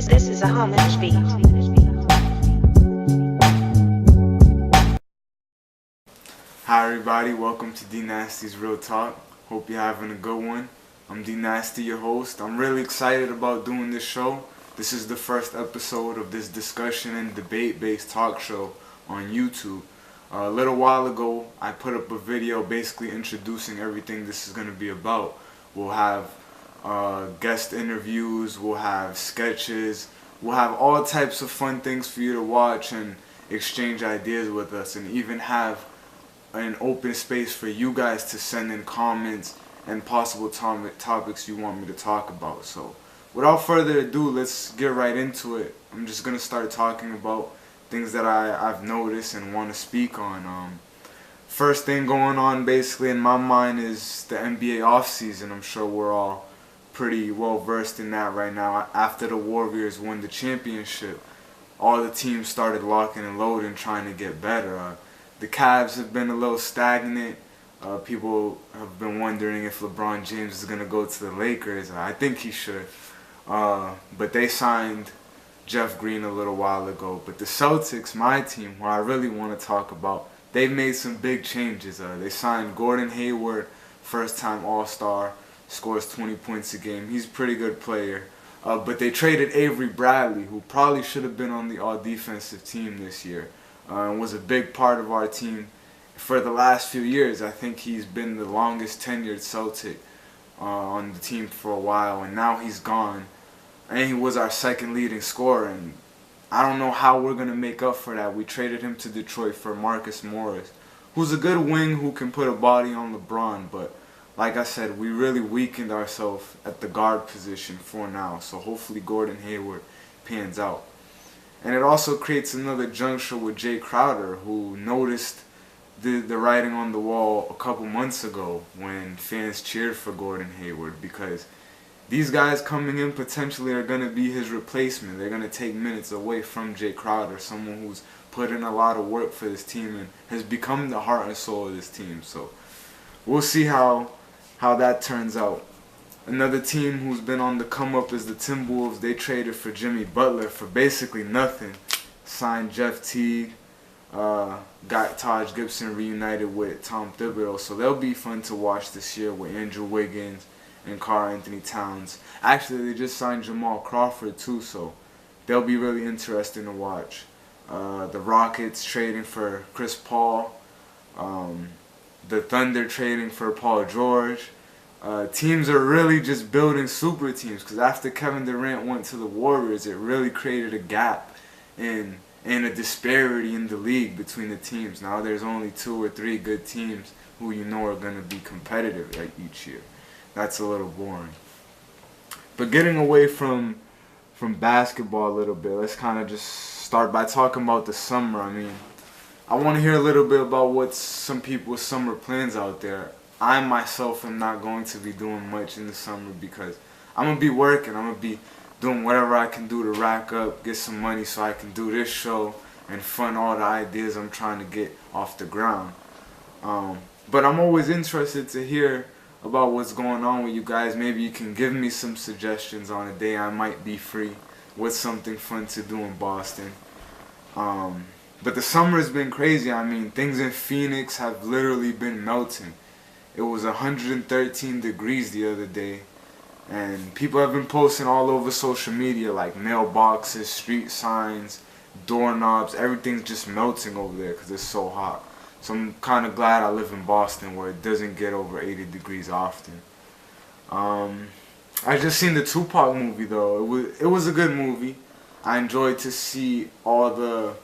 This is a homage beat. Hi everybody, welcome to D Nasty's Real Talk. Hope you're having a good one. I'm D Nasty, your host. I'm really excited about doing this show. This is the first episode of this discussion and debate-based talk show on YouTube. A little while ago, I put up a video basically introducing everything this is going to be about. We'll have guest interviews, we'll have sketches, we'll have all types of fun things for you to watch and exchange ideas with us, and even have an open space for you guys to send in comments and possible topics you want me to talk about. So without further ado, let's get right into it. I'm just going to start talking about things that I've noticed and want to speak on. First thing going on basically in my mind is the NBA offseason. I'm sure we're all pretty well versed in that right now. After the Warriors won the championship, all the teams started locking and loading trying to get better. The Cavs have been a little stagnant. People have been wondering if LeBron James is going to go to the Lakers. I think he should. But they signed Jeff Green a little while ago. But the Celtics, my team, who I really want to talk about, they've made some big changes. They signed Gordon Hayward, first-time All-Star, scores 20 points a game. He's a pretty good player. But they traded Avery Bradley, who probably should have been on the all-defensive team this year. Was a big part of our team for the last few years. I think he's been the longest tenured Celtic on the team for a while, and now he's gone. And he was our second leading scorer, and I don't know how we're going to make up for that. We traded him to Detroit for Marcus Morris, who's a good wing who can put a body on LeBron, but like I said, we really weakened ourselves at the guard position for now, so hopefully Gordon Hayward pans out. And it also creates another juncture with Jay Crowder, who noticed the writing on the wall a couple months ago when fans cheered for Gordon Hayward, because these guys coming in potentially are going to be his replacement. They're going to take minutes away from Jay Crowder, someone who's put in a lot of work for this team and has become the heart and soul of this team. So we'll see how that turns out. Another team who's been on the come up is the Timberwolves. They traded for Jimmy Butler for basically nothing. Signed Jeff Teague, got Taj Gibson reunited with Tom Thibodeau. So they'll be fun to watch this year with Andrew Wiggins and Karl Anthony Towns. Actually, they just signed Jamal Crawford too, so they'll be really interesting to watch. The Rockets trading for Chris Paul. The Thunder trading for Paul George. Teams are really just building super teams, because after Kevin Durant went to the Warriors, it really created a gap and a disparity in the league between the teams. Now there's only 2 or 3 good teams who you know are going to be competitive each year. That's a little boring. But getting away from basketball a little bit, let's kind of just start by talking about the summer. I mean, I want to hear a little bit about what some people's summer plans out there. I myself am not going to be doing much in the summer because I'm going to be working. I'm going to be doing whatever I can do to rack up, get some money so I can do this show and fund all the ideas I'm trying to get off the ground. But I'm always interested to hear about what's going on with you guys. Maybe you can give me some suggestions on a day I might be free. What's something fun to do in Boston? But the summer has been crazy. I mean, things in Phoenix have literally been melting. It was 113 degrees the other day, and people have been posting all over social media, like mailboxes, street signs, doorknobs. Everything's just melting over there because it's so hot. So I'm kind of glad I live in Boston, where it doesn't get over 80 degrees often. I just seen the Tupac movie though. It was a good movie. I enjoyed to see all the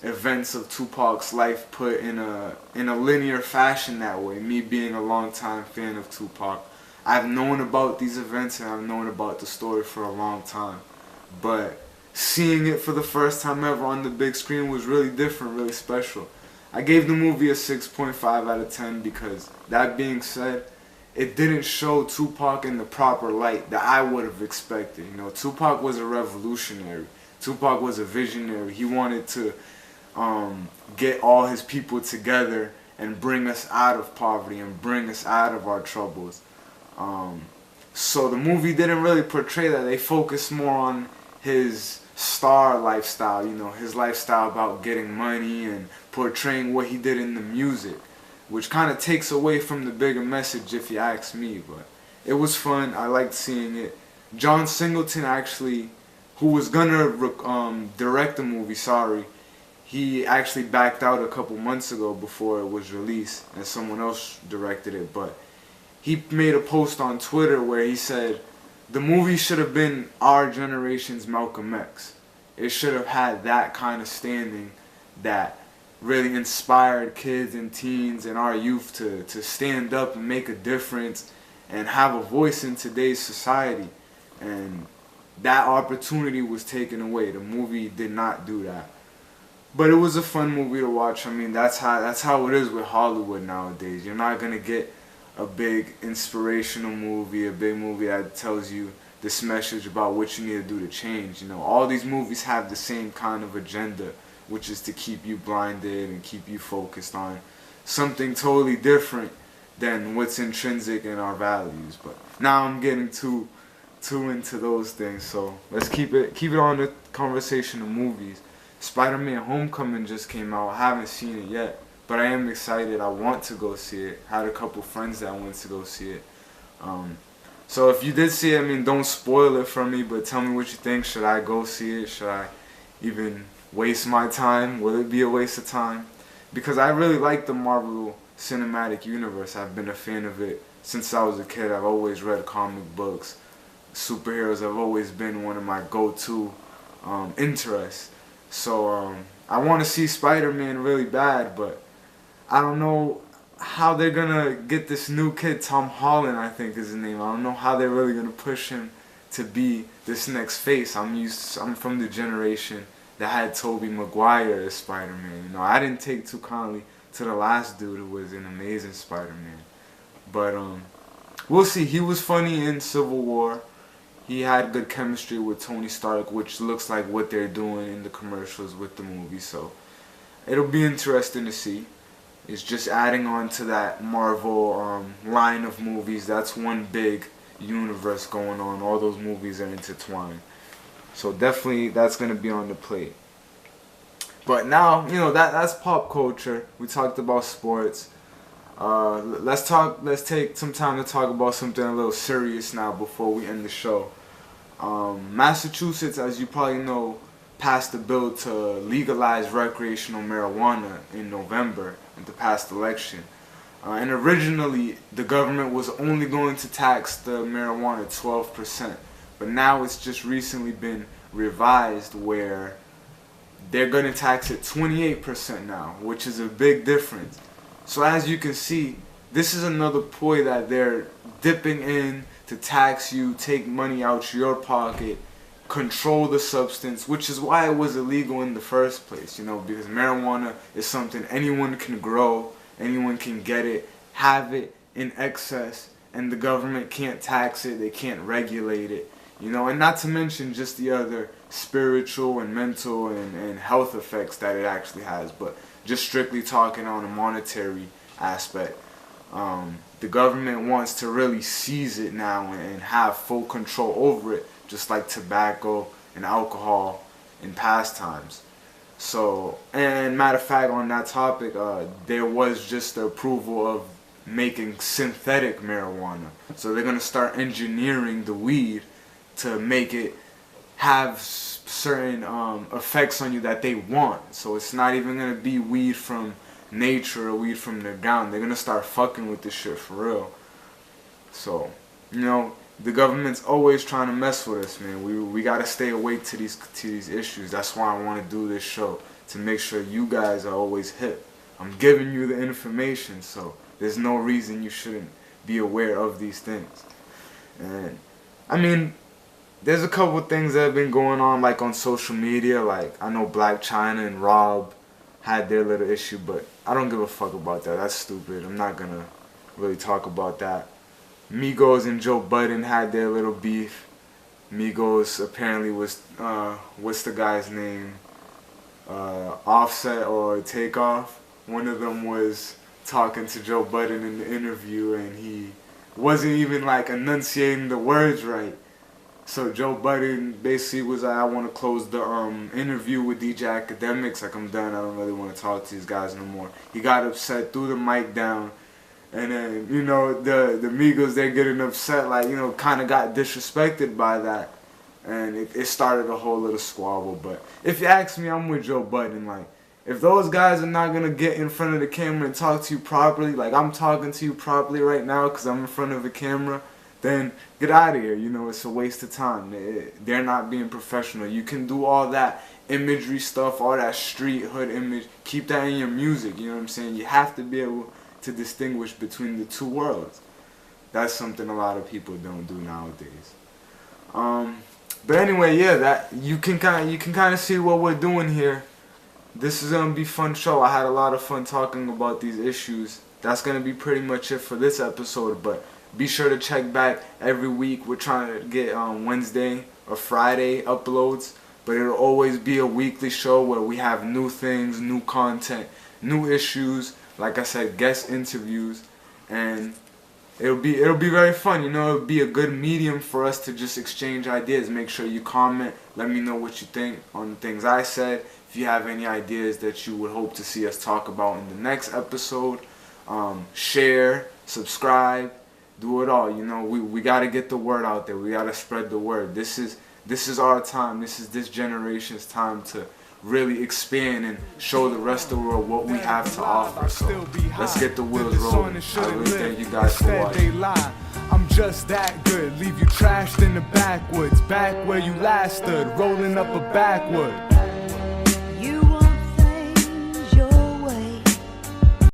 events of Tupac's life put in a linear fashion that way. Me being a longtime fan of Tupac, I've known about these events and I've known about the story for a long time. But seeing it for the first time ever on the big screen was really different, really special. I gave the movie a 6.5 out of 10 because, that being said, it didn't show Tupac in the proper light that I would have expected. You know, Tupac was a revolutionary. Tupac was a visionary. He wanted to get all his people together and bring us out of poverty and bring us out of our troubles. So the movie didn't really portray that. They focused more on his star lifestyle, you know, his lifestyle about getting money and portraying what he did in the music, which kind of takes away from the bigger message if you ask me. But it was fun. I liked seeing it. John Singleton actually, who was gonna direct the movie, he actually backed out a couple months ago before it was released, and someone else directed it. But he made a post on Twitter where he said the movie should have been our generation's Malcolm X. It should have had that kind of standing that really inspired kids and teens and our youth to stand up and make a difference and have a voice in today's society. And that opportunity was taken away. The movie did not do that. But it was a fun movie to watch. I mean, that's how it is with Hollywood nowadays. You're not gonna get a big inspirational movie, a big movie that tells you this message about what you need to do to change. You know, all these movies have the same kind of agenda, which is to keep you blinded and keep you focused on something totally different than what's intrinsic in our values. But now I'm getting too into those things, so let's keep it on the conversation of movies. Spider-Man Homecoming just came out. I haven't seen it yet, but I am excited. I want to go see it. Had a couple friends that went to go see it. So if you did see it, I mean, don't spoil it for me, but tell me what you think. Should I go see it? Should I even waste my time? Will it be a waste of time? Because I really like the Marvel Cinematic Universe. I've been a fan of it since I was a kid. I've always read comic books. Superheroes have always been one of my go-to interests. So I want to see Spider-Man really bad, but I don't know how they're gonna get this new kid, Tom Holland, I think is his name. I don't know how they're really gonna push him to be this next face. I'm from the generation that had Tobey Maguire as Spider-Man. You know, I didn't take too kindly to the last dude who was an amazing Spider-Man. But we'll see. He was funny in Civil War. He had good chemistry with Tony Stark, which looks like what they're doing in the commercials with the movie. So it'll be interesting to see. It's just adding on to that Marvel line of movies. That's one big universe going on. All those movies are intertwined. So definitely that's going to be on the plate. But now, you know, that's pop culture. We talked about sports. Let's take some time to talk about something a little serious now before we end the show. Massachusetts, as you probably know, passed a bill to legalize recreational marijuana in November in the past election. And originally, the government was only going to tax the marijuana 12%. But now it's just recently been revised where they're going to tax it 28% now, which is a big difference. So as you can see, this is another ploy that they're dipping in to tax you, take money out your pocket, control the substance, which is why it was illegal in the first place, you know, because marijuana is something anyone can grow, anyone can get it, have it in excess, and the government can't tax it, they can't regulate it, you know, and not to mention just the other spiritual and mental and health effects that it actually has, but just strictly talking on a monetary aspect. The government wants to really seize it now and have full control over it, just like tobacco and alcohol in past times. So, and matter of fact, on that topic, there was just the approval of making synthetic marijuana. So they're going to start engineering the weed to make it have certain effects on you that they want. So it's not even going to be weed from nature or weed from the ground. They're going to start fucking with this shit for real. So, you know, the government's always trying to mess with us, man. We got to stay awake to these issues. That's why I want to do this show, to make sure you guys are always hip. I'm giving you the information, so there's no reason you shouldn't be aware of these things. And I mean, there's a couple things that have been going on, like on social media. Like, I know Black China and Rob had their little issue, but I don't give a fuck about that. That's stupid. I'm not gonna really talk about that. Migos and Joe Budden had their little beef. Migos apparently was, what's the guy's name? Offset or Takeoff. One of them was talking to Joe Budden in the interview, and he wasn't even like enunciating the words right. So Joe Budden basically was like, I want to close the interview with DJ Academics. Like, I'm done. I don't really want to talk to these guys no more. He got upset, threw the mic down, and then, you know, the Migos, they're getting upset, like, you know, kind of got disrespected by that, and it started a whole little squabble. But if you ask me, I'm with Joe Budden. Like, if those guys are not gonna get in front of the camera and talk to you properly, like I'm talking to you properly right now because I'm in front of a camera, then get out of here. You know, it's a waste of time. They're not being professional. You can do all that imagery stuff, all that street hood image, keep that in your music. You know what I'm saying? You have to be able to distinguish between the two worlds. That's something a lot of people don't do nowadays. But anyway, yeah, that you can kind of see what we're doing here. This is gonna be a fun show. I had a lot of fun talking about these issues. That's gonna be pretty much it for this episode, but be sure to check back every week. We're trying to get Wednesday or Friday uploads, but it'll always be a weekly show where we have new things, new content, new issues, like I said, guest interviews, and it'll be very fun. You know, it'll be a good medium for us to just exchange ideas. Make sure you comment, let me know what you think on the things I said. If you have any ideas that you would hope to see us talk about in the next episode, share, subscribe, do it all. You know, we got to get the word out there. We got to spread the word. This is our time. This is this generation's time to really expand and show the rest of the world what we have to offer. So let's get the wheels rolling. I really thank you guys for watching. I'm just that good, leave you trashed in the backwoods, back where you last stood, rolling up a backwood.